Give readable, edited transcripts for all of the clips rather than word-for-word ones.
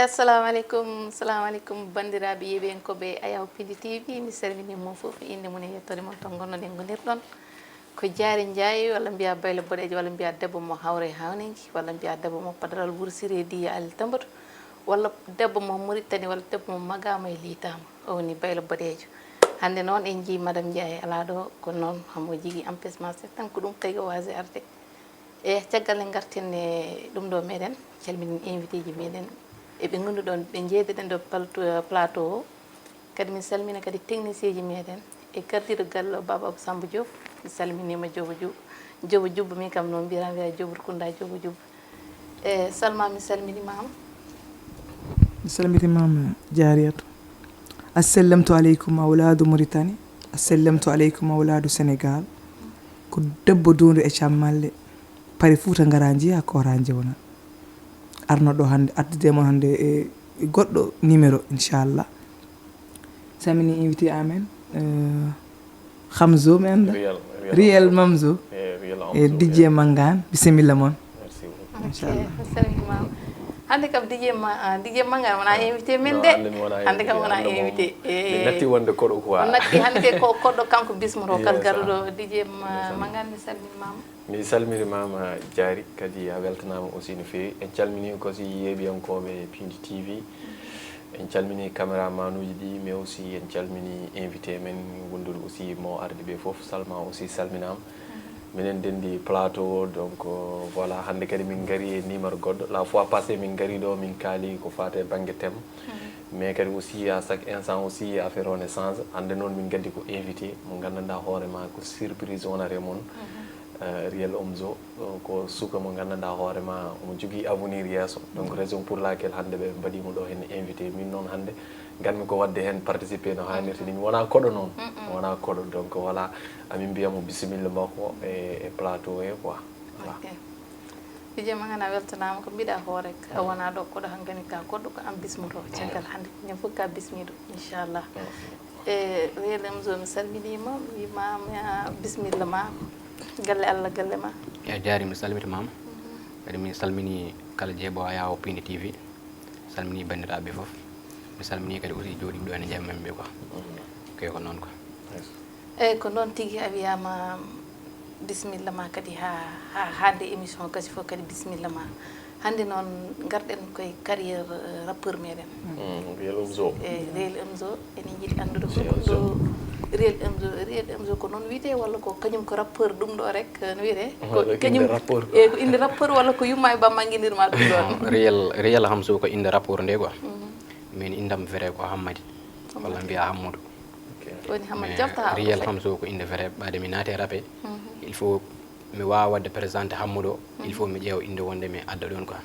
assalamu alaikum bandiraɓe yeɓen ko ɓe Ayaw Pindi TV mi salmini mon fof inde mon e yettode mon to gonnoɗen gonirɗon ko Diary Ndiaye walla mbiya Baylo Boɗejo walla mbiya debbo mo hawre hawniki walla mbiya debbo mo Padaral Woursiri Diya Ali Tambato walla debbo mo Mauritanie walla debbo mo Magama e Litama o woni Baylo Boɗejo hande noon en jii madame Ndiaye ala ɗo ko noon hamo jigui empêchement tan ko ɗum tagi o wasi arde e caggal nde gartenne ɗum ɗo meɗen calmini invité ji meɗen eɓe ganduɗon ɓe jeedeɗen ɗo plateau o kadi min salmina kadi technicien ji meɗen e gardiɗo galle o Baba Samba Diop mi salminima Diobo Jubba min kam noon mbiyatam wiya Diobo Kounda Diobo Jubba e Salma mi salminimama mi salmitimama Diaryatou assalamtu aleykum awladu Mauritanie assalamtu aleykum awladu Sénégal ko debbo dundu e cammalle pari Fouta gara jiiya kora jewna arno ɗo hande addudemon hande e goɗɗo numéro inchallah samini invité amen Hamzo mi anda Riel Mamzo e DJ Mangane bisimilla moon inchallah salminimama hande kam DJ Mangane wona invité men de hande kam wona invité natti wonde koɗo quoi natti hande ko koɗɗo kanko bismoto kal garuɗo DJ Mangane mi salminimama mi salminimama Diary kadi a weltanama aussi no fewi en calmini kosi yeeɓiyankoɓe Pindi TV en calmini caméraman uji ɗi mais aussi en calmini invité men wondude aussi mo arde ɓe foof Salma aussi salminama minen dendi plateau donc voilà hande kadi min gari e numéro goɗɗo la fois passé min gari ɗo min kaali ko fate banggue thème mais kadi aussi à chaque instant aussi affaire o ne change hande noon min gaddi ko invité mo gandanɗa hoorema ko surprise wonare moon Riel Omzo ko suka mo gandanɗa hoorema omo jogui avenir yesso donc raison pour laquelle hande ɓe mbaɗimo ɗo hen invité min noon hande ganmi ko wadde hen participé no hannirta ni mi wona koɗo noon wona koɗo donc voilà amin mbiyamo bisimilla makko e plateau he quoi voilà DJ Mangane a weltanama ko mbiɗa hoore a wona ɗo koɗo hankkadi ka goɗɗo ko an bismoto caggal hande ñam fof ka bismiɗo inchallah e Riel Omzo mi salminima mi wimama bisimilla ma galle Allah galle ma e Diary mi salmitimama kadi mi salmini kala jeeɓo Ayaw Pindi TV salmini bandiraɓe foof mi salmini kadi aussi jooɗiɓe ɗo ene jammen ɓe quoi kay ko noon quoi eyyi ko noon tigui a wiyama bisimilla ma kadi ha hande émission kasi fof kadi bisimilla ma hande noon garɗen koye carriére rappeur meɗen Riel Omzo e Riel Omzo enen jiiɗi andude fof ɗo Riel Omzo ko noon wiyete walla ko kañum ko rappeur ɗum ɗo rek no wiyete ko kañum ko inde rappeur walla ko yumma e bamma guinirma ɗum ɗon Riel Hamzo ko inde rappeur nde quoi min indam vrai ko Hammadi walla mbiya Hammadou woni Hammadi jofta Riel Hamzo ko inde vrai ɓade mi naate rappe il faut mi wawa wadde présenté Hammadou il faut mi ƴeewa inde wonde mi adda ɗon quoi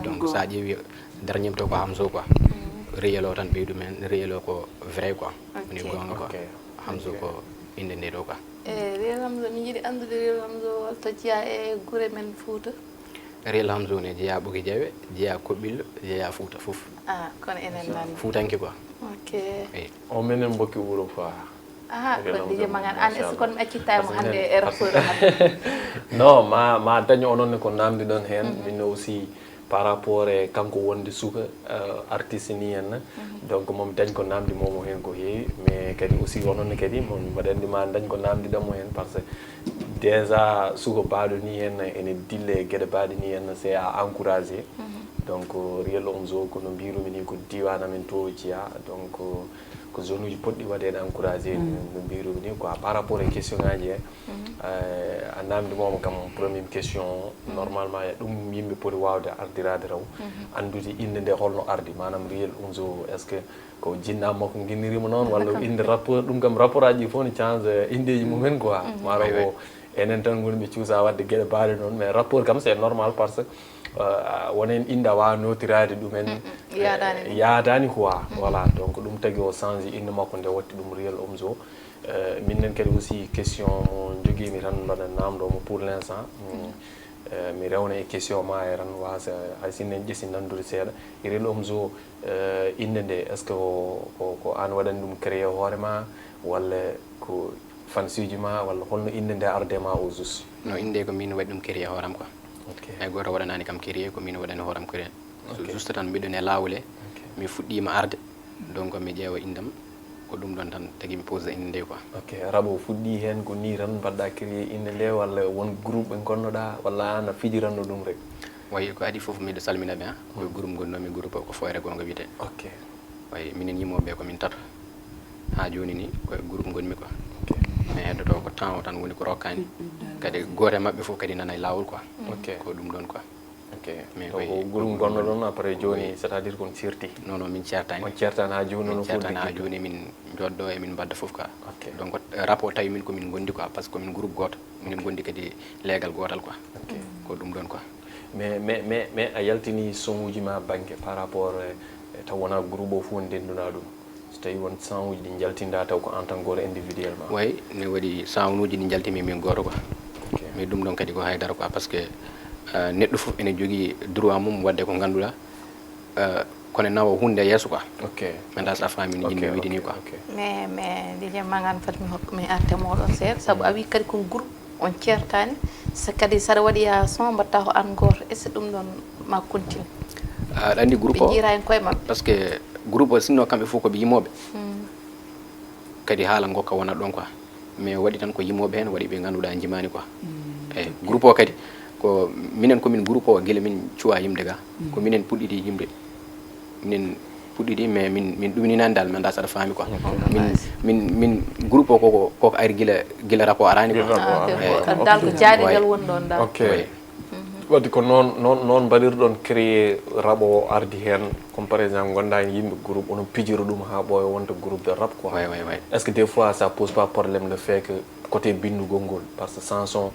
donc sa ƴeewi dernier to ko Hamzo quoi Riel o tan ɓeydu men Riel o ko vrai quoi woni gonga quoi Hamzo ko inde nde ɗo quoi Riel Hamzo mi jiiɗi andude Riel Hamzo to jeeya e guure men Fouta Riel Hamzo ne jeeya Ɓoki Jawe jeeya Koɓɓillo jeeya Fouta foof kono enen nani Foutanke quoi ok o minen mbokki wuuro quoi kon DJ Mangane an est ce que kono mi accittaymo hande e rappeur hande non ma daño ononne ko namdi ɗon hen min aussi par rapport e kanko wonde suka artiste ni henna donc momi dañ ko namdi momo hen ko heewi mais kadi aussi ononne kadi mon mbaɗa andi ma dañ ko namdi ɗammo hen par ce que déjà suka baɗo ni henna ene dille e gueɗe baɗe ni henna c'est à encourager donc Riel Omzo kono mbirumi ni ko diwan amen to jeeya donc ko zone uji poɗɗi waɗede encouragé no mbirumi ni quoi par rapport e question ngaji he a namdimomo kam premier question normalement ɗum yimɓe poti wawde ardirade raw andude inde nde holno ardi manam Riel Omzo est ce que ko jinnaɓe makko guinnirima noon walla inde rappeur ɗum kam rapport aji fof ne change indeji mumen quoi mara ko enen tan goni ɓe cuusa wadde gueɗe baɗe noon mais rapport kam c'est normal par ce que wonen inde a wawa notirade ɗumen yaadani quoi voilà donc ɗum tagui o change inde makko nde watti ɗum Riel Omzo minen kadi aussi question mo joguimi tan mbaɗa namdomo pour l'instant mi rewna e question ma e tan wasa hay sinno en ƴessi nandude seeɗa Riel Omzo inde nde est ce que ko an waɗani ɗum créé hoorema walla ko fansuji ma walla holno inde nde arde ma au juste no inde ko min waɗi ɗum créé hooram quoi hay goto waɗanani kam créé ko min waɗani hooram créé juste tan mbiɗon e laawol mi fuɗɗima arde donc mi ƴeewa indam ko ɗum ɗon tan tagi mi pose inde nde quoi. Ok, rabo fuɗɗi hen ko ni tan mbaɗɗa créé inde nde walla won groupe ɓe gonnoɗa walla an a fijiranno ɗum rek? wayi ko adi fof miɗo salmina ɓe koye groupe gonnomi groupe ko Foyre Gonga wiyete. Ok. wayi minen yimɓeɓe komin tato ha joni ni koye groupe gonmi quoi. mi heddoto ko temps o tan woni ko rokkani kadi goto e mabɓe fof kadi nana e lawol quoi. Ok. ko ɗum ɗon quoi. Ok, mais donc ko groupe gonno ɗon après joni c'est à dire kon certi? non non min certani. on certani ha joni no certani ha joni min joddo e min mbadda fof quoi. Ok. donc rapport tawi min komin gondi quoi par ce que komin groupe goto minen gondi kadi leegal gotal quoi. Ok. ko ɗum ɗon quoi. mais a yaltini son uji ma banque par rapport taw wona groupe o fof woni ndennduna ɗum so tawi won son uji ɗi jaltinda taw ko en tant goto individuellement? way ne waɗi son uji ɗi jaltimi min goto quoi. Ok. mais ɗum ɗon kadi ko haydara quoi par ce que neɗɗo fof ene jogui droit mum wadde ko ganduɗa kono nawa hunde yesso quoi. Ok. mi anda sa fami ni jinmi wiide ni quoi. mais DJ Mangane fati mi hokka mi arte moɗon seeɗa saabu a wi kadi ko groupe on certani so kadi saɗa waɗi ya son mbatta ko an goto est ce que ɗum ɗon ma continue? aɗa andi groupe o ɓe jiira hen koye mabɓe par ce que groupe o sinno kamɓe fof koɓe yimoɓe kadi haala gokka wonat ɗon quoi mais waɗi tan ko yimoɓe hen waɗi ɓe ganduɗa jimani quoi. eyyi groupe o kadi ko minen komin groupe o guila min cuwa yimde ga ko minen puɗɗiɗi yimde minen puɗɗiɗi mais min ɗumninani dal mi anda saɗa faami quoi. min groupe o koko ari guila rapport arani quoi. dal ko jaadigal woni ɗon dal. Ok. wadde ko noon mbaɗirɗon créé rabo o ardi hen comme par exemple gonda hen yimɓe groupe onon pijira ɗum ha ɓooya wonta groupe de rap quoi. way est ce que des fois ça pose pas problème le fait que côté bindugol ngol par ce que chanson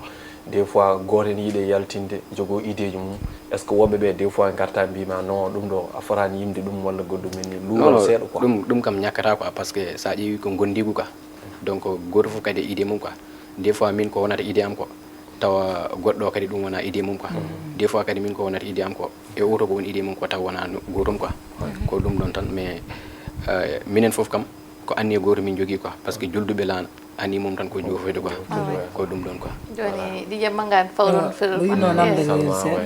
des fois goto en yiiɗe yaltinde jogo idée ji mum est ce que woɓɓe ɓe des fois garta mbima non ɗum ɗo a forani yimde ɗum walla goɗɗum en ni luural seeɗa quoi. ɗum kam ñakkata quoi par ce que sa ƴeewi ko gondigu quoi donc goto fof kadi idée mum quoi. des fois min ko wonata idée am ko tawa goɗɗo kadi ɗum wona idée mum quoi. des fois kadi min ko wonata idée am ko e oto ko woni idée mum ko tawa wona gotum quoi. ko ɗum ɗon tan mais minen fof kam ko anni goto min jogui quoi par ce que julduɓe laana anni mum tan ko jofoyde quoi. ko ɗum ɗon quoi. joni DJ Mangane fawron o yino namde réel seeɗa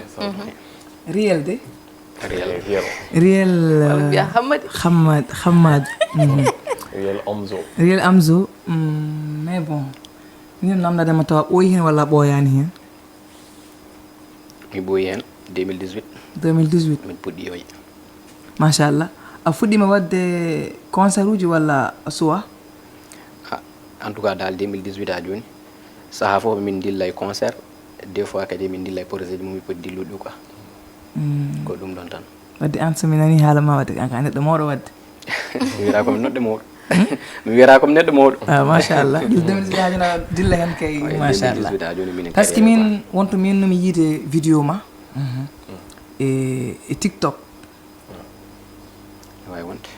réel de réel réel Hammad réel Amzo mais bon min namdadema tawa ɓooyi hen walla ɓooyani hen? mi ɓooyi hen 2018 min puɗɗi yoyi machallah. a fuɗɗima wadde concert uji walla suwa? en tout cas dal 2018 ha joni saaha fof min dilla e concert des fois kadi min dilla e projet ji mum mi poti dillude ɗum quoi. ko ɗum ɗon tan wadde an so mi nani haala ma wadde kanka neɗɗo mawɗo wadde? mi wiyata komi neɗɗo mawɗo mi wiyata komi neɗɗo mawɗo. machallah 2018 ha joni dilla hen kay machallah par ce que min wonto mi yennumi yiide vidéo ma e TikTok. wawi wonde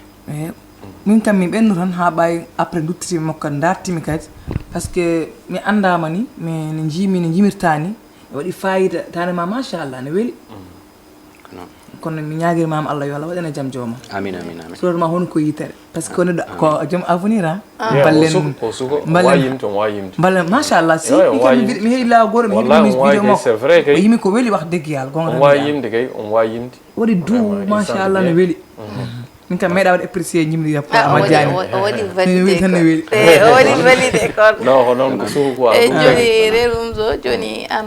min kam min ɓennu tan ha ɓawi après duttitimi makko dartimi kadi par ce que mi andama ni mais ne jimi ne jimirta ni e waɗi fayida tanema machallah ne weeli kono mi ñaguirmama Allah yo Allah waɗane jaam joomum. amin sorma hono ko yitere par ce que neɗɗo ko joom avenir ha ballen machallah si mi heeɗi lawa goto mi heeɗi vidéo makko o yimi ko weeli wax degg yalla gonga waɗi dou machallah ne weeli min kam meeɗa waɗa apprécié jimri majjani o waɗi validé o waɗi validé kon non ko noon ko suhu quoi. e joni Relumzo joni an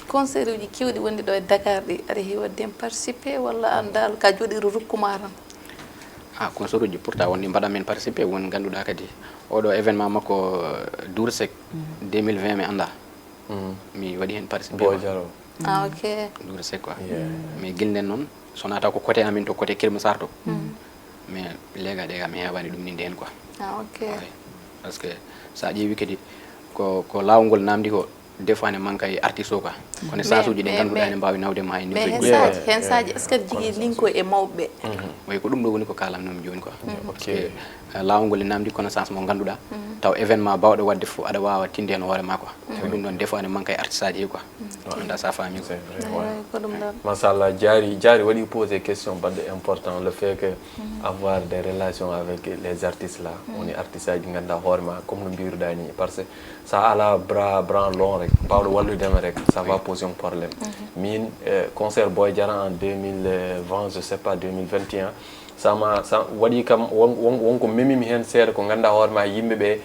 concert uji kewɗi wonde ɗo e Dakar ɗi aɗa heewi wadde hen participé walla an dal ka jooɗiri rukkuma tan? concert uji pourtant wonɗi mbaɗa men participé won ganduɗa kadi oɗo événement makko Doursek 2020 mi anda mi waɗi hen participé ok Doursek quoi. mais guilɗen noon sona taw ko côté amin to côté Kirmasar to mais lega ɗe ga mi heewani ɗum ninde hen quoi. ok parce que sa ƴeewi kadi ko lawol ngol namdi ko des fois ne manque e artiste o quoi connaissance uji ɗi ganduɗa ne mbawi nawde ma e niveau ji hen saji est ce que jogui linko e mawɓe way ko ɗum ɗo woni ko kalamnomi joni quoi. parce que lawol ngol ne namdi connaissance mo ganduɗa taw événement bawɗo wadde fof aɗa wawa tinde hen hoore ma quoi. ko ɗum ɗon des fois ne manque e artiste aji quoi. anda sa fami ko ɗum ɗon machallah Diary waɗi posé question badde important le fait que avoir des relations avec les artistes là woni artiste aji ganduɗa hoore ma comme no mbiruɗa ni par ce que sa ala bras long rek bawɗo walludema rek ça va poser un problème min concert Boy Diarra en 2020 je sais pas 2021 sa waɗi kam wonko memimi hen seeɗa ko ganduɗa hoore ma yimɓeɓe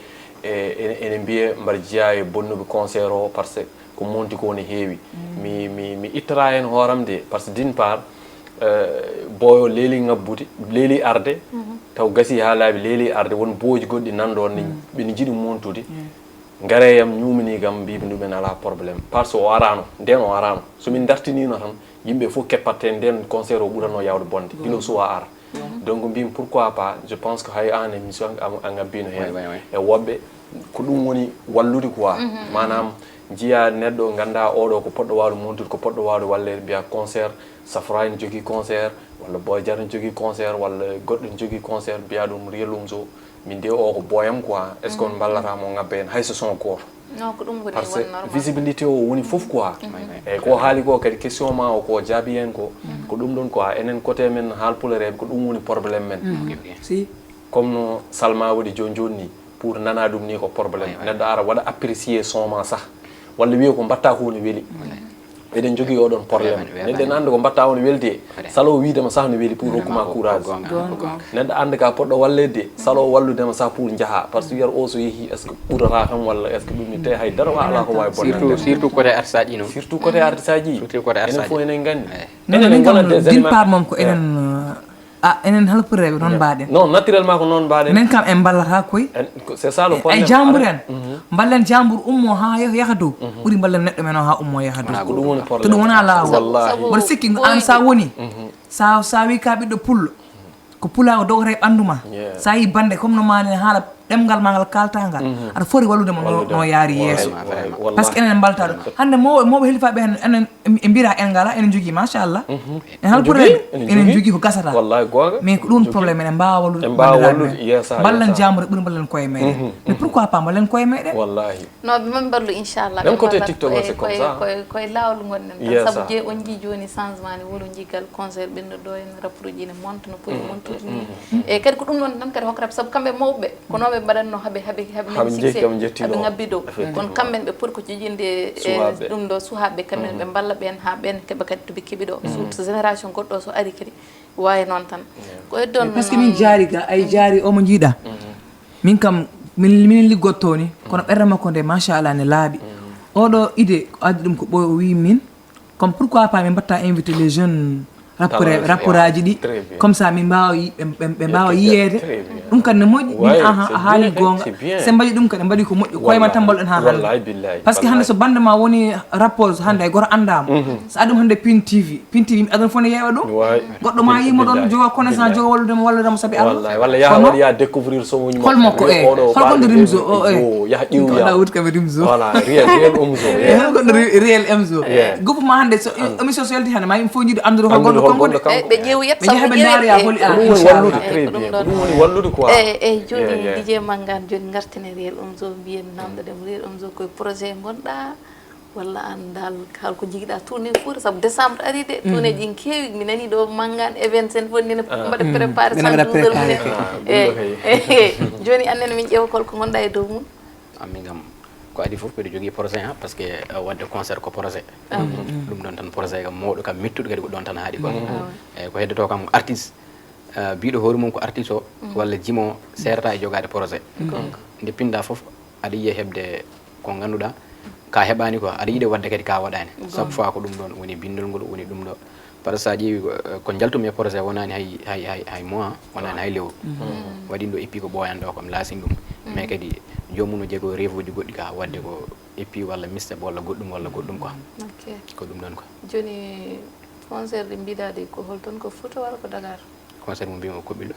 ene mbiya mbaɗa jeeya e bonnuɓe concert o par ce que ko monti ko ne heewi mi ittata hen hooram de par ce que d'une part boyo leeli ngabbude leeli arde taw gasi ha laaɓi leeli arde won booji goɗɗi nanɗon ɓene jiiɗi montude ngare yam ñumini gam mbiɓe ɗumen ala probléme par ce o arano nden o arano somin dartinino tan yimɓe fof keppatte nden concert o ɓuurano yawde bonde ilo suwa ara donc mbimi pourquoi pas je pense que hay an émission a ngabbino hen e woɓɓe ko ɗum woni wallude quoi manam jiya neɗɗo ganda oɗo ko poɗɗo wawde montude ko poɗɗo wawde wallede mbiya concert Safra ne jogui concert walla Boy Diarra ne jogui concert walla goɗɗo ne jogui concert mbiya ɗum Real Oumzo min de o ko boyam quoi est ce que on ballatamo ngabba hen hayso son goto non ko ɗum woni par ce que visibilité o woni foof quoi eyyi ko haali ko kadi question ma o ko jaabi hen ko ɗum ɗon quoi enen côté men haalpulereɓe ko ɗum woni probléme men si comme no Salma waɗi joni joni ni pour nana ɗum ni ko probléme neɗɗo ara waɗa apprécier son ma sah walla wiya ko mbatta ko ne weeli eɗen jogui oɗon probléme neɗɗo ene anda ko mbatta o ne weeli de salo widema sah ne weeli pour hokkuma courage neɗɗo anda ka poɗɗo wallede de salo walludema sah pour jaaha par ce que wiyata o so yeehi est ce que ɓuurata kam walla est ce que ɗum ni tawi haydara ala ko wawi bonde surtout côté artiste aji non surtout côté artiste aji enen fof enen gandi enen gona des éléments part mom ko enen enen halpureɓe noon mbaɗen non naturellement ko noon mbaɗen men kam en ballata koye c'est ça le problème ay jambour en ballen jambour ummo ha yaha dow ɓuuri ballen neɗɗo men o ha ummo yaha dow ko ɗum woni to probléme ɗum wona lawol wallahi mboɗo sikki an sa woni sa wi ka ɓiɗɗo pullo ko pulago dogata e ɓandu ma sa yi bande comme no mani haala ɗemgal ma ngal kaltangal aɗa foti walludema no yaari yeeso par ce que enen balta ɗo hande mawɓe helifaɓe hen enen e mbira en ngala enen jogui machallah en halpureɓe enen jogui ko gasata wallahi gonga mais ko ɗum probléme enen mbawa wallude ballen jambude ɓuuri ballen koye meɗen mais pourquoi pas ballen koye meɗen wallahi non ɓe mami ballu inchallah même côté TikTok c'est comme ça koye lawol gonɗen tan saabu je on jii joni changement ne wolo jiggal concert ɓenno ɗo en rapport uji ne monta no poti montude ni e kadi ko ɗum ɗon tan kadi hokkataɓe saabu kamɓe mawɓe ko noɓe mbaɗatno haaɓe ngabbi dow kono kamɓen ɓe poti ko jijinde ɗum ɗo suhaɓe kamɓen ɓe balla ɓen ha ɓen keeɓa kadi to ɓe keeɓi ɗo so génération goɗɗo so ari kadi wawi noon tan ko heddon par ce que min jaari ga ay jaari omo jiiɗa min kam minen liggotto ni kono ɓerde makko nde machallah ne laaɓi oɗo idée ko addi ɗum ko ɓoy o wi min comme pourquoi pas min mbatta invité les jeunes rapporaji ɗi comme ça min mbawa ɓe mbawa yiyede ɗum kadi ne moƴƴi min a haali gonga se mbaɗi ɗum kadi mbaɗi ko moƴƴi koyema tan mbalɗen ha hande par ce que hande so bande ma woni rapport hande ay goto andama so aɗum hande Pin TV aɗon fone yeewa ɗum goɗɗo ma yimo ɗon joga connaissance joga walludemo saabi Allah walla yaha waɗa ya découvrir somuji hol makko holgonɗo Rimzo o yaha ƴiwya wut kaɓe Rimzo voilà Real Oumzo holgonɗo Real Oumzo goupe ma hande so émission so yalti hande ma yim fo jiiɗo andude holgonɗo ɓe ƴeewiyat sabu ɓe jaariya holi wallude quoi eyyi joni DJ Mangane joni gartene Real Oumzo mbiyen namdoɗemo Real Oumzo koye projet gonɗa walla an dal kalko jiguiɗa tourné Fouta saabu décembre ari de tourné ji keewi mi nani ɗo Mangane event en fof nene mbaɗa préparé 112 heures eyyi joni annene min ƴeewa kolko gonɗa e dow mum amin gam ko adi fof mbiɗo jogui projet ha par ce que wadde concert ko projet ɗum ɗon tan projet kam mawɗo kam mettuɗo kadi ko ɗon tan haaɗi quoi eyyi ko heddoto kam artiste mbiɗo hoore mum ko artiste o walla jimo serata e jogade projet nde pinɗa foof aɗa yiiya heɓde ko ganduɗa ka heɓani quoi aɗa yiiɗe wadde kadi ka waɗani chaque fois ko ɗum ɗon woni bindol ngol woni ɗum ɗo par ce que sa ƴeewi ko jaltumi e projet wonani hay mois wonani hay lewru waɗin ɗo éppi ko ɓoyanɗo kam laasin ɗum mais kadi jomum no jego rêve uji goɗɗi ka wadde ko éppi walla mistake walla goɗɗum quoi ko ɗum ɗon quoi joni concert ɗe mbiɗaɗe ko holton ko Fouta walla ko Dakar concert mo mbimo Koɓɓillo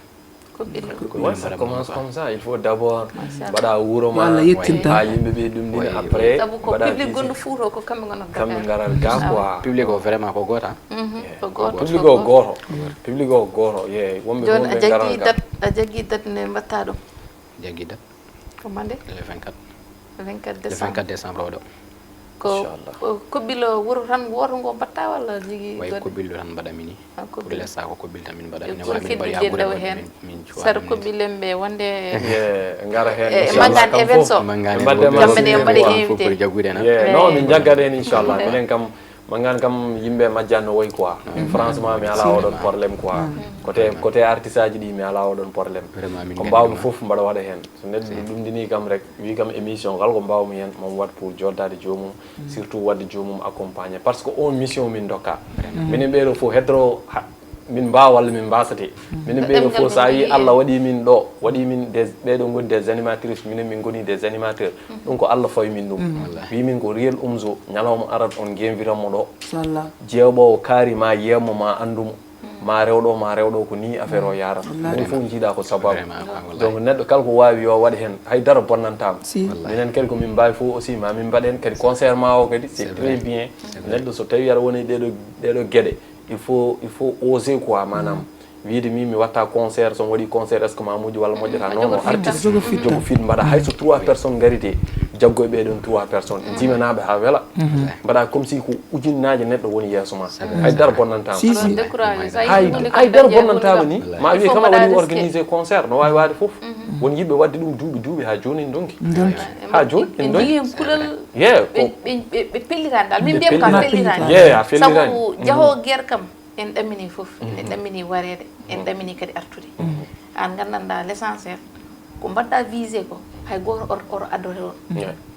ça commence comme ça il faut d'abord mbaɗa wuro ma walla yettinta ha yimɓeɓe ɗumɗina après saabu ko public gonɗo Fouta ko kamɓe gonata kamɓe garat ga quoi public o vraiment ko goto ko goto public o goto ye wonɓe joni a jaggi date nde mbatta ɗum jaggi date ko mande le 24 le 24 décembre décembre oɗo ko bilo wuro tan woto ngo batta walla jigi way ko billo tan mbaɗami ni pour l'instant ko kobil tan min mbaɗami ne pour wala min mbaɗi fidde ha ɗo hen min sar ko bilembe wonde ngara hen mangan event so kamɓe ne mbaɗi invité pour jaggude na non min jaggat hen inchallah minen kam mangan kam yimɓe majjanno woy quoi min franchement mi ala oɗon probléme quoi côté artiste aji ɗi mi ala oɗon probléme ko mbawmi foof mbaɗa waɗa hen so neɗɗo ɗumdini kam rek wi kam émission kala ko mbawmi hen momi wat pour joddade jomum surtout wadde jomum accompagné par ce que on mission min dokka minen ɓeɗo fof heddoro min mbawa walla min mbasate minen ɓeɗo fof sa yi Allah waɗi min ɗo waɗi min ɓeɗo goni des animatrices minen min goni des animateurs ɗum ko Allah fawi min ɗum wi min ko réel umzo ñalawma arat on guinviranmo ɗo jewɓowo kaari ma yiyatmo ma andumo ma rewɗo ko ni affaire o yarata ɗum fof jiiɗa ko sababu donc neɗɗo kala ko wawi yo waɗa hen haydara bonnantama minen kadi komin mbawi fof aussi ma min mbaɗen kadi concert ma o kadi c'est très bien neɗɗo so tawi aɗa woni ɗeɗo gueɗe il faut oser quoi manam wiide mi watta concert so waɗi concert est ce que ma moƴƴi walla moƴƴata non artiste jogo fit mbaɗa hayso 3 personnes garite jaggoye ɓeɗon 3 personnes jimanaɓe ha weela mbaɗa comme si ko ujunnaje neɗɗo woni yeeso ma haydara bonnantama haydara bonnantama ni ma wiye kama waɗi organisé concert no wawi wade foof won yiɓe wadde ɗum duuɓi ha joni en donki ha joni en donki kulal ɓe pellitani dal min mbiyam kam pellitani a fellitani sabu jahowo guerre kam en ɗammini foof en ɗammini warede en ɗammini kadi artude an gandanda l' essentiel ko mbaɗɗa visé ko hay goto oto addore on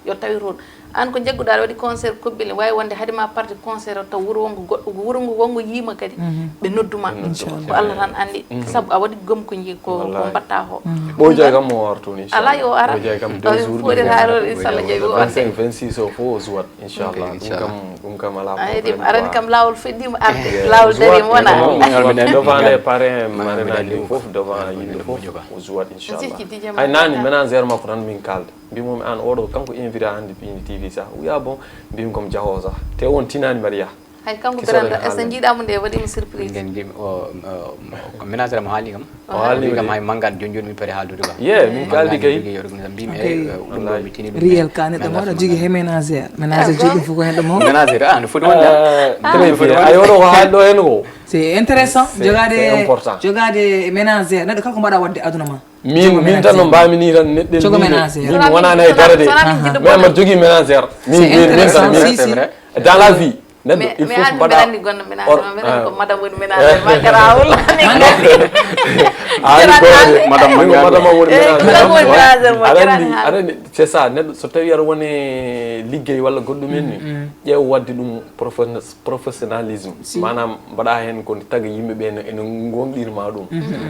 yo tawi toon an ko jagguɗa aɗa waɗi concert kobbile wawi wonde haadema parti concert o taw wuro wongo goɗɗo wuro ngo wongo yiima kadi ɓe nodduma ko Allah tan andi saabu a waɗi gom ko ko mbatta ko ɓojoy kam mo wartuni ala yo ara ɓojoy kam foɗetaɗo inchallah jeeyi 25 26 o fof o suwat inchallah ɗum kam ala arani kam lawol feddima arde lawol darima wona devant les parrain marrainage ɗi fof devant yimɓe fof o suwat inchallah hay nani ménagére makko tan min kalda mbimomi an oɗo kanko invité hande Pini TV sa wiya bon mbimi komi jahowo sah te on tinani mbaɗa yaha hay kanko beranda est ce que jiiɗamo nde waɗimo surprise ko ménagére mo haali kam o haali kam hay mangane joni min pari haaldude kam min kaldi kay mbimi ɗum ɗo mi tini ɗum réel ka neɗɗo mo waɗa jogui he ménagére jogui fof ko hen ɗo mo ménagére no foti wonde ay oɗo ko haali ɗo hen ko c'est intéressant jogade ménagére neɗɗo kala ko mbaɗa wadde aduna ma min tan no mbami ni tan neɗɗo min wonani hay darade mais amat jogui ménagére min tan dans la vie neɗɗo il faut mbaɗa andi gonno ménagére ko madame woni ménagére ma garawol madame woni ménagére aɗa c'est ça neɗɗo so tawi aɗa woni liggey walla goɗɗumen ni ƴeew wadde ɗum professionnalisme manam mbaɗa hen ko taga yimɓeɓe ene gonɗirma ɗum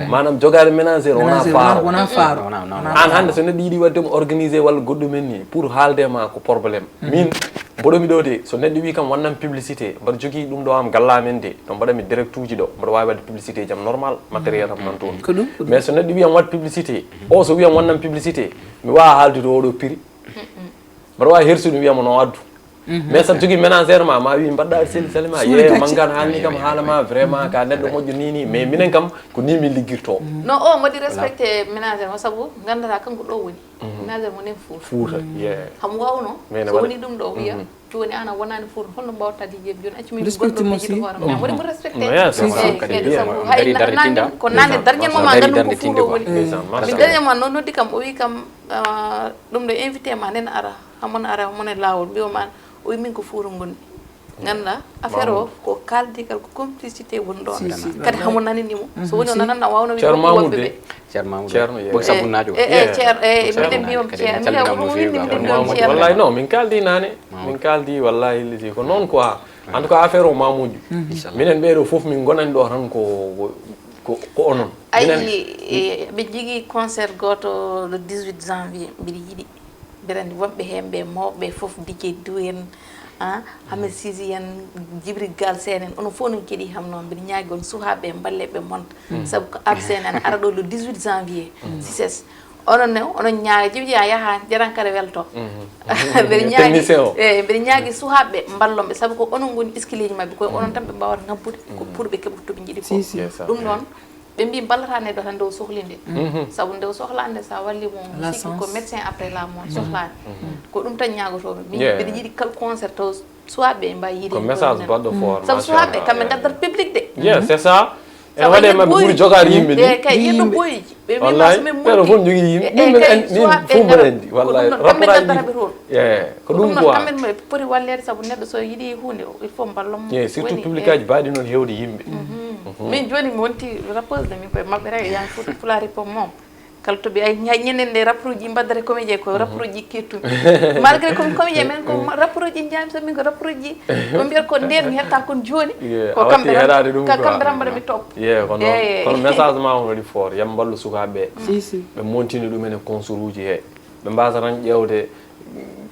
manam jogade ménagére wona faaro an hande so neɗɗo yiiɗi waddemo organisé walla goɗɗumen ni pour haaldema ko probléme min mboɗomi ɗo de so neɗɗo wi kam wannam publicité mbaɗa jogui ɗum ɗo am gallamen de no mbaɗami direct uji ɗo mbaɗa wawi wadde publicité jam normal matériel am nan toon mais so neɗɗo wiyam waɗ publicité o so wiyam wannam publicité mi wawa haaldude oɗo prix mbaɗa wawi hersude wiyama no addu mais saɗa jogui ménagére ma wi mbaɗɗa seli salima ye mangane haalni kam haalama vraiment ka neɗɗo moƴƴo ni mais minen kam ko ni min ligguirto non o mbaɗi respecté ménagére o saabu gandata kanko ɗo woni ménagére mo nen Fouta ham wawno so woni ɗum ɗo wiya joni an a wonani Fouta holno mbawta liggeyɓe joni acci min gonɗo jiɗo hoorema mais waɗimo respecté kadi saabu hay ko nande dernier moment gandum ko Fouta woni min dernier moment noon noddi kam o wi kam ɗum ɗo invité ma nen ara hamon ara mone lawol mbiyoma an o wi min ko Fouta gonmi ganduɗa affaire o ko kaldigal ko complicité woni ɗon kadi hamo naninimo so woni o nananna wawno wi woɓɓeɓe ceerno bok sabunnajo minen mbiyom ceerno wallahi non min kaldi nane min kaldi wallahi liti ko noon quoi en tout cas affaire o mamoudou minen ɓeɗo foof min gonani ɗo tan ko onon ayi ɓe jogui concert goto le 18 janvier mbiɗa yiiɗi mbiɗa andi wonɓe hen ɓe mawɓe foof DJ Du en Hamed Sisi en Djibril Gal Sène en onon fof non keeɗi ham noon mbiɗa ñaagui on sukaɓe balle ɓe monta saabu ko absene en ara ɗo le 18 janvier Cices onon ne onon ñaaga jiɓi a yaha jarankare welto mbiɗa ñaagui sukaɓe ballonɓe saabu ko onon goni eskiliji mabɓe koye onon tan ɓe mbawata ngabbude ko pour ɓe keɓa toɓe jiiɗi ko ɗum noon ɓe mbi ballata neɗɗo tan dow sohlinde sabu nde sohlande sa walli mo sikki ko médecin après la mort sohlade ko ɗum tan ñagotoɓe min mbiɗa yiiɗi kala concert taw suwaɓe mbawi yiide ko message baɗɗo fort sabu suwaɓe kamɓe gaddata public de c'est ça ene waɗe maɓe ɓuuri jogade yimɓe e kay yimɓe boyiji ɓe wimasomin ɓeɗo fof jogui yimɓe min fof mbaɗa andi wallahi kamɓe gaddataɓe toon ko ɗum quoi kamɓe ɓe poti wallede saabu neɗɗo so yiiɗi hunde il faut ballomo surtout public aji mbaɗi noon hewde yimɓe min joni mi wonti rappeuse de min koye mabɓe rek yani fulari pom moom kala to ɓe ay ñanden nde rapport uji mbaddata comédien ko rapport uji kettumi malgré comme comédien men ko rapport uji jami so min ko rapport uji ko mbiyata ko nden mi hetta kon joni ko kamɓe tan mbaɗa mi top kono message ma on waɗi fort yam mballu sukaɓe ɓe montini ɗumen e concours uji he ɓe mbasa tan ƴewde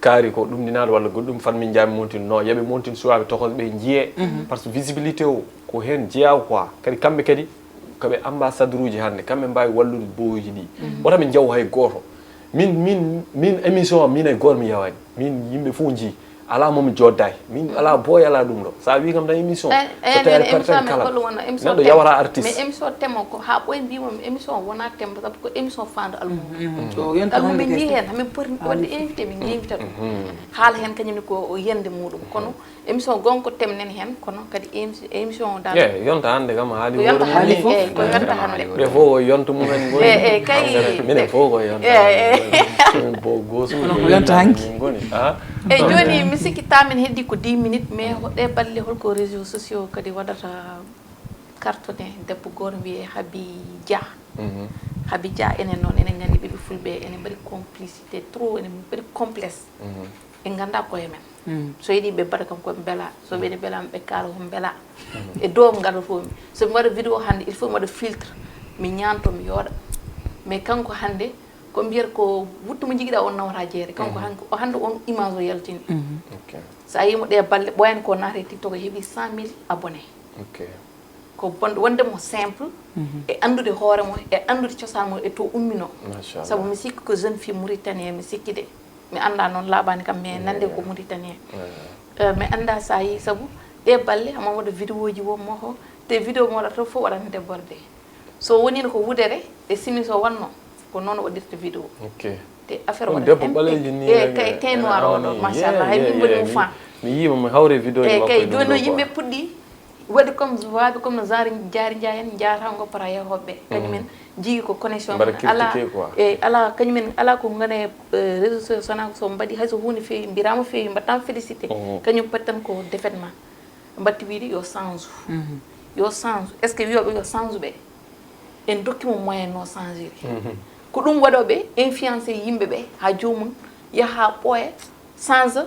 kaari ko ɗum ɗinaɗo walla goɗɗum fan min jami montini non yooɓe montini sukaɓe tokoɓe ɓe jiiye par ce que visibilité o ko hen jeeyaw quoi kadi kamɓe kadi koɓe ambassadeur uji hannde kamɓe mbawi wallude boyuji ɗi wota min jaw hay goto min émission min e goto mi yawani min yimɓe fof jii ala momi jodday min ala boy ala ɗum ɗo sa wi kam tan émission so tawi perten kala neɗɗo yawata artiste mais émission temo ko ha ɓoy mbimami émission wona tembo sabu ko émission fande almum almum min jii hen hamin poti wadde invité min invita ɗum haala hen kañumne ko yende muɗum kono émission gonko temnen hen kono kadi émission dal yonta hande kam haali yonta haali ko yonta hande ɓe fof ko yonta mumen goni kay minen fof ko yonta bo gosu yonta hanki goni joni mi sikki tamin heddi ko 10 minutes mais hoɗe balle holko réseaux sociaux kadi waɗata cartonné debbo goto wiye Haby Dia Haby Dia enen noon enen gandi ɓeɓe fulɓe enen mbaɗi complicité trop enen mbaɗi complexe en ganda koye men so yiiɗi ɓe mbaɗa kam koɓe beela so ɓeɗe beelama ɓe kaala komi beela e dow mo gaɗatomi somi waɗa vidéo hannde il faut mi waɗa filtre mi ñanto mi yooɗa mais kanko hannde ko mbiyata ko wuttu mo jiguiɗa on nawata jeere kanko hannde on image o yaltini so a yimo ɗe balle ɓoyani ko naata e TikTok o heeɓi 100 000 abonné ko bonɗo wondemo simple e andude hoore mo e andude cosaan mo e to ummino saabu mi sikki ko jeune fille mauritanien mi sikki de mi anda noon laaɓani kam mais nande ko mauritanien mi anda sa yi saabu ɗe balle hama waɗa vidéo ji wonmo ho te vidéo mo waɗata fof waɗata déborde so wonino ko wudere e simis o wanno ko noon waɗirta vidéo te affaire waɗa kay noir oɗo machallah hay min mboɗi mo fa mi yima mi hawre vidéo kay joni no yimɓe puɗɗi waɗi comme waɓe comme no genre jaari jaa en jaata goppata yahoɓe kañumen jigui ko connexion ala ala kañumen ala ko gane réseaux sociaux sona so mbaɗi hayso hunde fewi mbirama fewi mbattama félicité kañum pati tan ko défaitement mbatti wiide yo change yo change est ce que wiyoɓe yo change ɓe en dokkimo moyen no changer ko ɗum waɗoɓe influencé yimɓeɓe ha jomum yaaha ɓooya change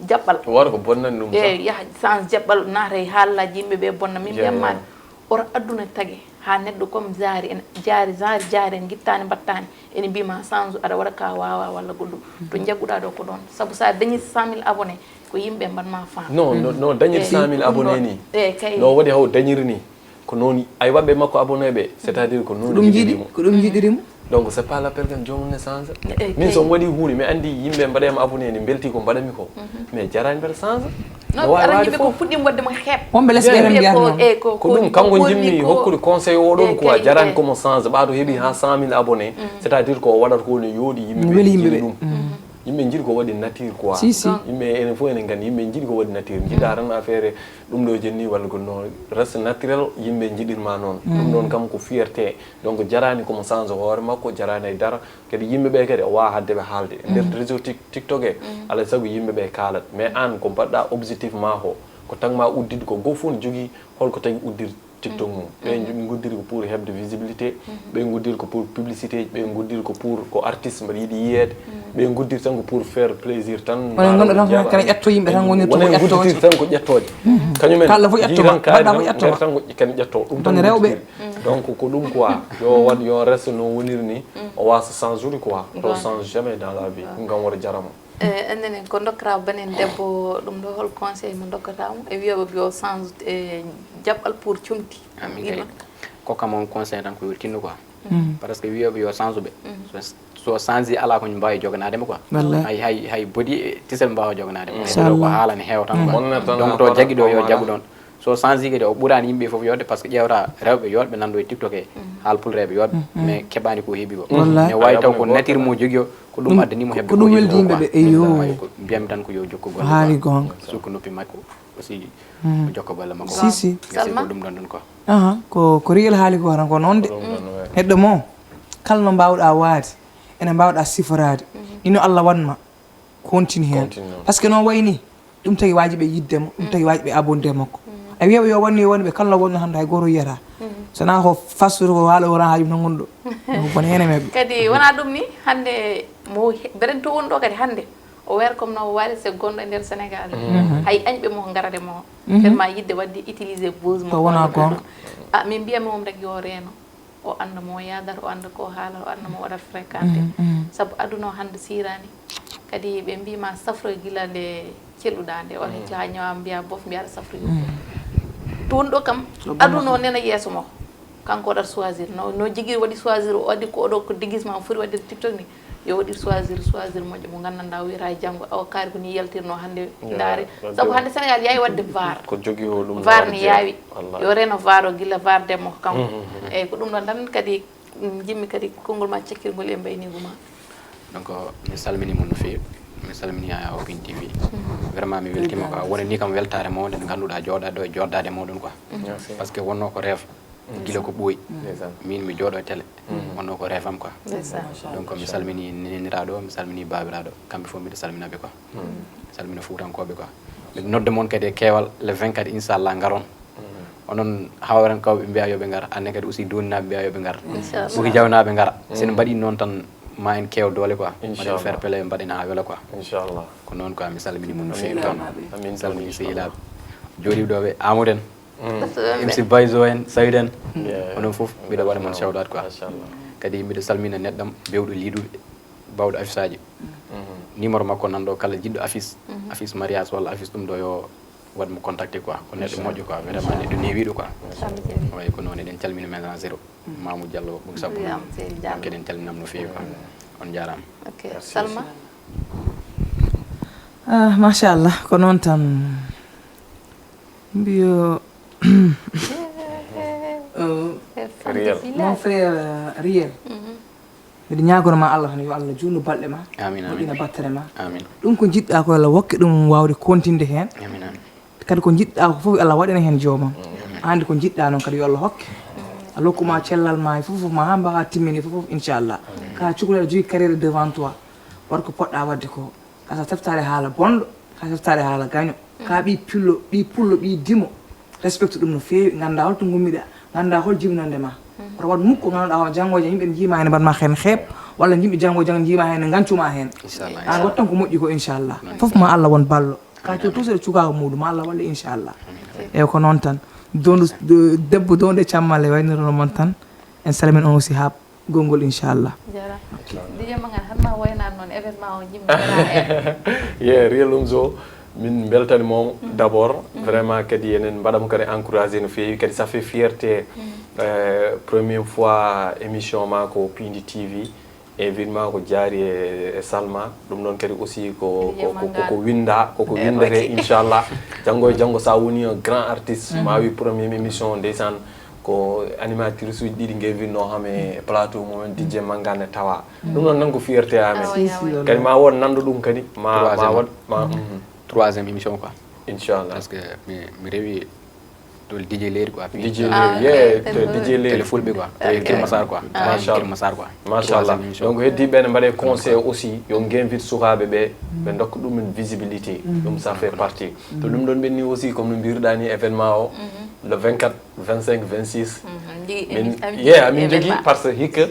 jaɓɓal wara ko bonnani ɗum yaha change jaɓɓal naata e haalaji yimɓeɓe bonna min mbiyammaɓe oto aduna tagui ha neɗɗo comme jaari en jaari en guittani mbattani ene mbima change aɗa waɗa ka wawa walla goɗɗum to jagguɗa ɗo ko ɗon saabu sa dañi 100 000 abonné ko yimɓe mbanma fam non dañir 100 000 abonné ni no waɗi haw dañiri ni ko noon ay waɓɓe makko abonné ɓe c'est à dire ko noon ɗum jiiɗi ko ɗum jiiɗirimo donc c'est pas l'appel kan jomum ne change min somi waɗi hunde mi andi yimɓe mbaɗema abonné ni belti ko mbaɗami ko mais jarani mbeɗa change non ara yimɓe ko fuɗɗima waddema heeb wonɓe less ɓeɗen mbiyata noon ko ɗum kanko jimmi hokkude conseil oɗon quoi jarani komo change ɓaɗo heeɓi ha 100 000 abonné c'est à dire ko waɗata ko ne yooɗi yimɓeɓe jiiɗi ɗum yimɓe jiiɗi ko waɗi nature quoi yimɓe enen fof enen gandi yimɓe jiiɗi ko waɗi nature jiiɗa tan affaire ɗum ɗo jenni walla ko no reste naturel yimɓe jiiɗirma noon ɗum ɗon kam ko fierté donc jarani komo change hoore makko jarani e dara kadi yimɓeɓe kadi o wawa haddeɓe haalde e nder réseau TikTok e alay saago yimɓeɓe kaalat mais an ko mbaɗɗa objectif ma ko ko tagma uddide ko goto fof ne jogui holko tagui uddir TikTok mum ɓe goddiri ko pour hebde visibilité ɓe goddiri ko pour publicité ɓe goddiri ko pour ko artiste mbaɗa yiiɗi yiyede ɓe goddiri tan ko pour faire plaisir tan onen gonɗo tan kana ƴetto yimɓe tan woni to goddiri tan ko ƴettoje kañumen kala fof ƴetto baɗɗa fof ƴetto tan ko kan ƴetto ɗum tan rewɓe donc ko ɗum quoi yo waɗ yo reste no woniri ni o wasa change quoi to change jamais dans la vie ɗum kam woto jarama andene ko dokkata banen debbo ɗum ɗo hol conseil mo dokkatamo e wiyoɓe yo change e jaɓɓal pour comti amin ko kam on conseil tan ko tinno quoi parce que wiyoɓe yo change ɓe so change ala ko mbawi joganadema quoi hay bodi tisel mbawa joganadema ko haalane heew tan quoi donc to jagui ɗo yo jaggu ɗon so change kadi o ɓurani yimɓe fof yodde par ce que ƴewta rewɓe yodɓe nanɗo e tiktok e haal pulreɓe yodɓe mais keɓani ko heeɓi ko mais wawi taw ko nature mo jogui o ko ɗum addanimo hebde ko ɗum weldi yimɓeɓe eyo mbiyami tan ko yo jokko golle haali gonga sukko noppi makko aussi o jokko golle makko si gasi ko ɗum ɗon ɗon quoi aha ko riyel haali ko tan ko noon de neɗɗo mo kala no mbawɗa waade ene mbawɗa siforade ino Allah wanma continue hen par ce que noon wayni ɗum tagi wajiɓe yiddemo ɗum tagi wajiɓe abonde makko a wiyaɓe yo wonni wonɓe kala wonno hannde hay goto yiyata sona ko fastude ko haala wona haajum tan gonɗo wona hen e mabɓe kadi wona ɗum ni hannde mo beren to wonɗo kadi hannde o wer comme no waali se gonɗo e nder Sénégal hay añɓe mo garade mo tellement yidde wadde utiliser bose mo wona gonga min mbiyami mom rek yo reeno o anda mo yadata o anda ko haalata o anda mo waɗat fréquenté saabu aduna o hannde sirani kadi ɓe mbima safro gila nde celluɗa nde on hecci ha ñawama mbiya bof mbiyaɗa safro toon ɗo kam aduna o nena yeeso mo kanko waɗat choisir no jigui waɗi choisir o waddi ko oɗo ko déguisement o foti wadde tiktok ni yo waɗi choisir moƴƴo mo gandanɗa wiyata janggo awa kaari ko ni yaltirno hannde daare saabu hannde Sénégal yawi wadde var ko jogui o ɗum var ni yawi yo reno var o guila var demo kanko eyyi ko ɗum ɗon tan kadi jimmi kadi konngol ma cekkirgol e mbayniguma donc mi salminimo no fewi mi salmini a Open TV vraiment mi weltima quoi woni ni kam weltare mawde nde ganduɗa jooɗade ɗo e joddade moɗon quoi par ce que wonno ko rêve gila ko ɓooyi min mi jooɗo e télé wonno ko rêve am quoi donc mi salmini neniraɗo mi salmini babiraɗo kamɓe fof mbiɗa salminaɓe quoi mi salmina fuutankoɓe quoi mi nodde moon kadi e keewal le 24 inchallah garon onon hawren kawɓe mbiya yoɓe gara anne kadi aussi doninaɓe mbiya yoɓe gara ɓuki jawnaɓe gara sen mbaɗi noon tan ma en kew doole quoi waɗen faire pele mbaɗena ha wela quoi inchallah ko noon quoi mi salmini mon no fewi toon min salmini sehilaɓe jooɗiɗoɓe Amadou en MC Bayzo en Sayd en onon foof mbiɗa waɗa moon cewɗat quoi kadi mbiɗa salmina neɗɗam bewɗo liiduɓe bawɗo affice aji numéro makko nanɗo kala jiɗɗo affice mariage walla affice ɗum ɗo yo waɗmo contacté quoi ko neɗɗo moƴƴo quoi vraiment neɗɗo newiɗo quoi way ko noon eɗen calmina maintenant zéro Mamoudou Diallo ɓugi sabbo donc eɗen calminam no fewi quoi on jarama ok Salma machallah ko noon tan mbiyo mon frère Riel mbiɗa ñagonoma Allah tan yo Allah junnu balɗe ma moƴƴina battere ma ɗum ko jiɗɗa ko Allah hokke ɗum wawde continde hen kadi ko jiɗɗa ko fof Allah waɗana hen joomam hande ko jiɗɗa noon kadi yo Allah hokke Allah hokkuma cellal ma e fof ma ha mbawa timmini fof inchallah ka cukalel jogui carriére devant toi wat ko poɗɗa wadde ko kasa teftade haala bonɗo ka teftade haala gaño ka ɓi pillo ɓi pullo ɓi dimo respecte ɗum no fewi ganda holto gummiɗa ganda hol jibinande ma oto wat mukko ganduɗa o janggoje yimɓe ne jiima hen mbaɗma hen heeb walla yimɓe janggo jang jiima hen ne gancuma hen an wattan ko moƴƴi ko inchallah foof ma Allah won ballo ka to tous eɗe cukaka muɗum Allah walle inchallah eyyi ko noon tan dondu debbo donde cammalle waynirono moon tan en salmin on aussi ha gongol inchallah jara DJ Magan hanma waynan noon événement o jimmi ye Real Omzo min beltani moom d' abord vraiment kadi enen mbaɗamo kadi encouragé no fewi kadi ça fait fierté première fois émission ma ko Pindi TV événement ko jaari e Salma ɗum noon kadi aussi ko winda koko windete inchallah janggo e janggo sa woni un grand artiste ma wi première émission ndeysan ko animatrice uji ɗiɗi gewinno ham e plateau mumen DJ Mangane tawa ɗum noon nan ko fierté amen kadi ma won nanɗo ɗum kadi ma waɗ ma troisième émission quoi inchallah parce que mi rewi tol DJ Leri quoi DJ Leri DJ Leri télé fulɓe quoi Kër Massar quoi Kër Massar quoi machallah donc heddiɓe ne mbaɗe conseil aussi yo guinvite sukaɓe ɓe ɓe dokka ɗumen visibilité ɗum ça fait partie to ɗum ɗon ɓenni aussi comme no mbiruɗa ni événement o le 24 25 26 amin jogui par ce que hikka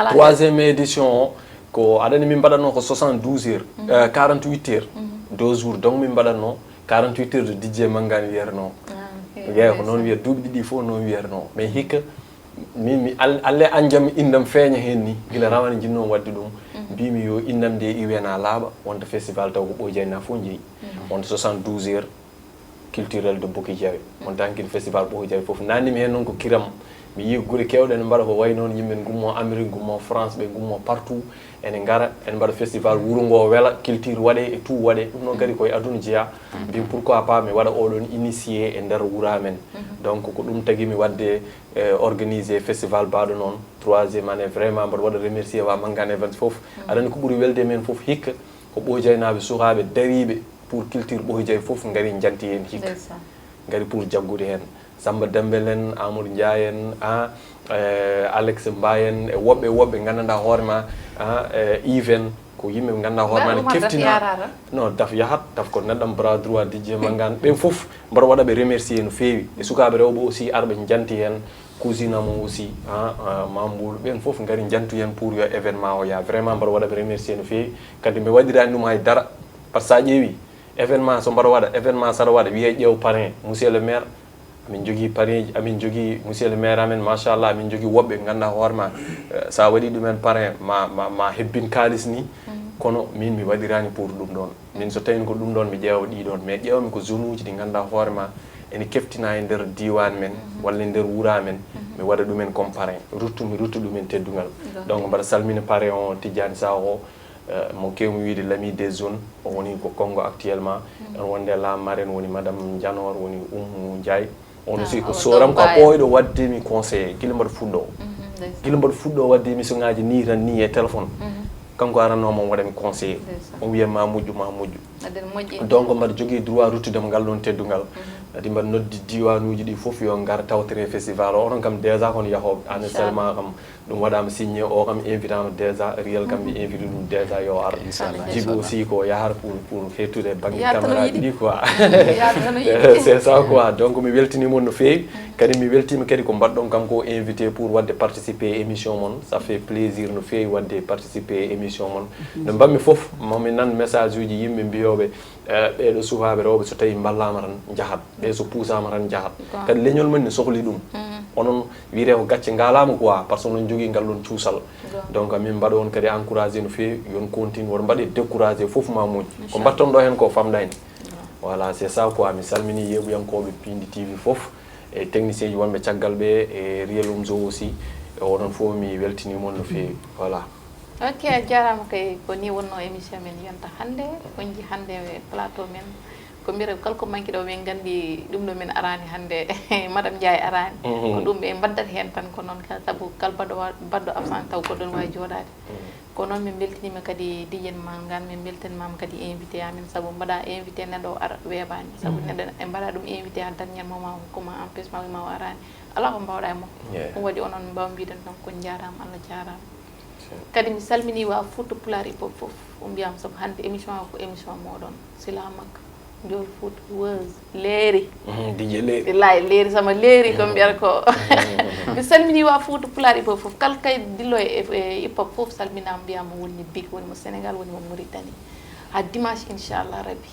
troisième édition o ko aɗani min mbaɗatno ko 72 heures 48 heures 2 jours donc min mbaɗatno 48 heures de DJ Mangane wiyatno yeeyi ko noon wiya duuɓi ɗiɗi fof noon wiyatno mais hikka min alle anjam indam feeña hen ni gila rawane jinnomi wadde ɗum mbimi yo indam nde iwena laaɓa wonta festival taw ko ɓoydiayna fof jeeyi wonta 72 heures culturel de Boki Diawe mon tankin festival Boki Diawe fof nani mi hen non ko kiram mi yi gure kewɗe ne mbaɗa ko way noon yimɓe gummo Amérique gummo France ɓe gummo partout ene gara en mbaɗa festival wuro ngo wela culture waɗe e tout waɗe ɗum noon kadi koye aduna jeeya mbin pourquoi pas mi waɗa oɗon initié e nder wura men donc ko ɗum tagui mi wadde organisé festival baɗo noon 3e année vraiment mbaɗa waɗa remercier wa Mangane Events foof aɗani ko ɓuuri welde men foof hikka ko Boki Diawe naɓe sukaɓe dariɓe pour culture Boki Diawe foof gari janti hen hikka gari pour jaggude hen Samba Dembel en Amadou Ndiaye en Alex Mbayen e woɓɓe gandanɗa hoorema even ko yimɓe ɓe gandanɗa hoorema ne keftina non daf yahat daf ko neɗɗam bras droit Didier Mangane ɓen foof mbaɗa waɗa ɓe remercier no fewi e sukaɓe rewɓe aussi arɓe janti hen cousine amo aussi Mamboul ɓen foof gari jantu hen pour yo événement o ya vraiment mbaɗa waɗa ɓe remercier no fewi kadi mi waɗirani ɗum haydara par ce que sa ƴeewi événement so mbaɗa waɗa événement saɗa waɗa wiye ƴeew parrain monsieur le maire amin jogui parrain amin jogui monsieur le maire amen machallah amin jogui woɓɓe ganduɗa hoorema sa waɗi ɗumen parrain ma hebbin kalis ni kono min mi waɗirani pour ɗum ɗon min so tawini ko ɗum ɗon mi ƴeewa ɗiɗon mais ƴeewmi ko zone uji ɗi ganduɗa hoorema ene keftina e nder diwan men walla e nder wura men mi waɗa ɗumen comme parrain mi ruttu ɗumen teddugal donc mbaɗa salmina parrain o Tidiane Sakho mo kewmi wiide l'ami des zones o woni ko Congo actuellement on wonde la marraine woni madame Dianor woni Oumou Ndiaye on aussi ko soram ko ɓooyɗo waddemi conseillé guila mbaɗa fuɗɗo wadde émission ngaji ni tan ni e téléphone kanko arannomo waɗami conseillé o wiya ma moƴƴu donc mbaɗa jogui droit ruttudemo ngal ɗon teddugal kadi mbaɗa noddi diwanuji ɗi foof yo gar tawtere festival o onon kam déjà kono yahoɓe année seulement kam ɗum waɗama signé o kam invitano déjà réel kam ɓe invité ɗum déjà yo ar jibi aussi ko yahata pour hettude banggue caméraji ɗi quoi c'est ça quoi donc mi weltinimon no fewi kadi mi weltima kadi ko mbaɗɗon kam ko invité pour wadde participer émission mon ça fait plaisir no fewi wadde participer émission mon no mbammi foof mami nan message uji yimɓe mbiyoɓe ɓeɗo sukaɓe rewɓe so tawi ballama tan jahat ɓe so puusama tan jahat kadi leñol men ne sohli ɗum onon wiite ko gacce ngalama quoi par ce que onon jogui ngal ɗon cuusal donc min mbaɗa on kadi encouragé no fewi yon continue woto mbaɗe découragé foof ma moƴƴi ko mbatton ɗo hen ko famɗani voilà c'est ça quoi mi salmini yeɓuyankoɓe Pindi TV foof e technicien ji wonɓe caggal ɓe e Riel Omzo aussi onon foof mi weltinimon no fewi voilà ok a jarama kay ko ni wonno émission men yonta hande wonji hande plateau men ko mbira kalko manki ɗo min gandi ɗum ɗo min arani hande madame Ndiaye arani ko ɗum ɓe mbaddat hen tan ko noon saabu kal badɗo absent taw ko ɗon wawi joɗade ko noon min beltinima kadi Didier Mangane min beltanimama kadi invité amin saabu mbaɗa invité neɗɗo o ara weeɓani saabu neɗɗo e mbaɗa ɗum invité ha dernier moment hokkuma empêchement wima o arani ala ko mbawɗa e makko ɗum waɗi onon mbawa mbiɗen tan ko jarama Allah jarama kadi mi salmini wa Fouta Pulare pop foof o mbiyam saabu hande émission o ko émission moɗon sila makka Ndiol Fouta Weuz leeri Didier leeri billahi leeri sama leeri ko mbiyata ko mi salmini wa Fouta Pulare pop foof kala kay dillo e hip hop foof salminama mbiyama woni big woni mo Sénégal woni mo Mauritanie ha dimanche inchallah rabbi